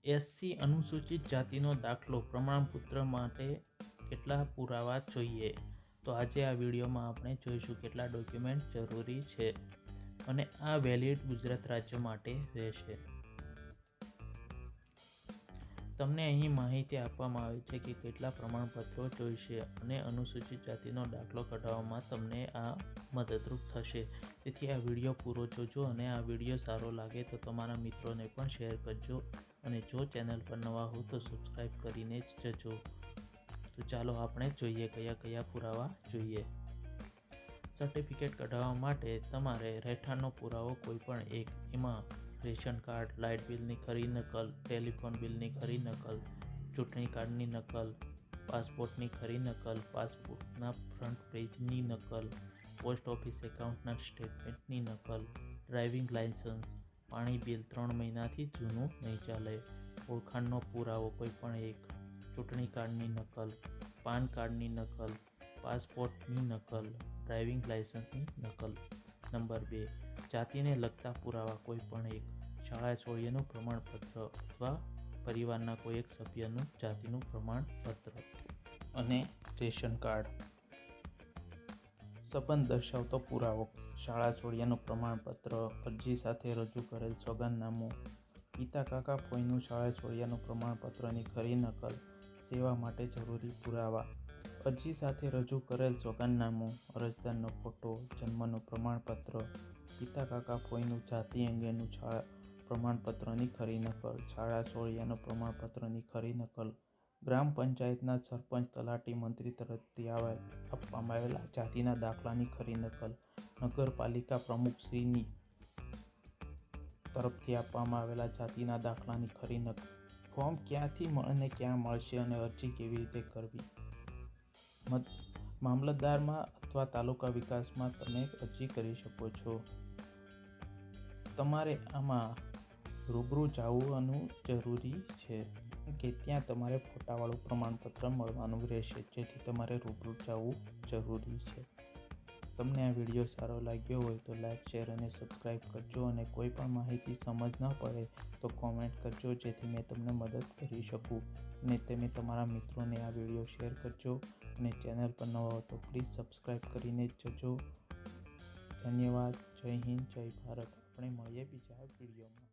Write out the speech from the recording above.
SC અનુસૂચિત જાતિનો દાખલો પ્રમાણપત્ર માટે કેટલા પુરાવા જોઈએ? તો આજે આ વિડીયોમાં આપણે જોઈશું કેટલા ડોક્યુમેન્ટ જરૂરી છે અને આ વેલિડ ગુજરાત રાજ્ય માટે રહેશે. તમને અહીં માહિતી આપવામાં આવી છે કે કેટલા પ્રમાણપત્રો જોઈશે અને અનુસૂચિત જાતિનો દાખલો કઢાવવામાં તમને આ મદદરૂપ થશે. તેથી આ વિડીયો પૂરો જોજો અને આ વિડીયો સારો લાગે તો તમારા મિત્રોને પણ શેર કરજો અને જો ચેનલ પર નવા હો તો સબસ્ક્રાઈબ કરીને જ જજો. તો ચાલો આપણે જોઈએ કયા કયા પુરાવા જોઈએ. સર્ટિફિકેટ કઢાવવા માટે તમારે રહેઠાણનો પુરાવો કોઈ પણ એક, એમાં રેશન કાર્ડ, લાઇટ બિલની ખરી નકલ, ટેલિફોન બિલની ખરી નકલ, ચૂંટણી કાર્ડની નકલ, પાસપોર્ટની ખરી નકલ, પાસપોર્ટના ફ્રન્ટ પેજની નકલ, પોસ્ટ ઓફિસ એકાઉન્ટના સ્ટેટમેન્ટની નકલ, ડ્રાઇવિંગ લાયસન્સ, પાણી બિલ 3 મહિનાથી જૂનું નહીં ચાલે, ઓળખાણનો પુરાવો કોઈ પણ એક, ચૂંટણી કાર્ડની નકલ, પાન કાર્ડની નકલ, પાસપોર્ટની નકલ, ડ્રાઇવિંગ લાયસન્સની નકલ. નંબર 2, જાતિને લગતા પુરાવા કોઈ પણ એક, શાળા છોડ્યાનું પ્રમાણપત્ર અથવા પરિવારના કોઈ એક સભ્યનું જાતિનું પ્રમાણપત્ર અને રેશન કાર્ડ. સંબંધ દર્શાવતો પુરાવો, શાળા છોડ્યાનું પ્રમાણપત્ર, અરજી સાથે રજૂ કરેલ સોગંદનામું, પિતા કાકા ફોઈનું શાળા છોડ્યાનું પ્રમાણપત્રની ખરી નકલ, સેવા માટે જરૂરી પુરાવા, અરજી સાથે રજૂ કરેલ સોગંદનામું, અરજદારનો ફોટો, જન્મનું પ્રમાણપત્ર, પિતા કાકા ફોઈનું જાતિ અંગેનું પ્રમાણપત્રની ખરી નકલ, શાળા છોડ્યાનું પ્રમાણપત્રની ખરી નકલ, ગ્રામ પંચાયતના સરપંચ, તલાટી, મંત્રી તરફથી આપવામાં આવેલા જાતિના દાખલાની ખરી નકલ, નગરપાલિકા પ્રમુખશ્રીની તરફથી આપવામાં આવેલા જાતિના દાખલાની ખરી નકલ. ફોર્મ ક્યાંથી અને ક્યાં મળશે અને અરજી કેવી રીતે કરવી? મામલતદારમાં અથવા તાલુકા વિકાસમાં તમે અરજી કરી શકો છો. તમારે આમાં રૂબરૂ જવાનું જરૂરી છે કે ત્યાં તમારે ફોટાવાળું પ્રમાણપત્ર મળવાનું રહેશે, જેથી તમારે રૂબરૂ જવું જરૂરી છે. તમને આ વિડીયો સારો લાગ્યો હોય તો લાઈક, શેર અને સબસ્ક્રાઈબ કરજો અને કોઈ પણ માહિતી સમજ ન પડે તો કોમેન્ટ કરજો, જેથી મેં તમને મદદ કરી શકું. અને તમે તમારા મિત્રોને આ વિડીયો શેર કરજો અને ચેનલ પર નવા હો તો પ્લીઝ સબસ્ક્રાઈબ કરીને જ જજો. ધન્યવાદ. જય હિન્દ, જય ભારત. આપણે મળીએ બીજા વિડીયોમાં.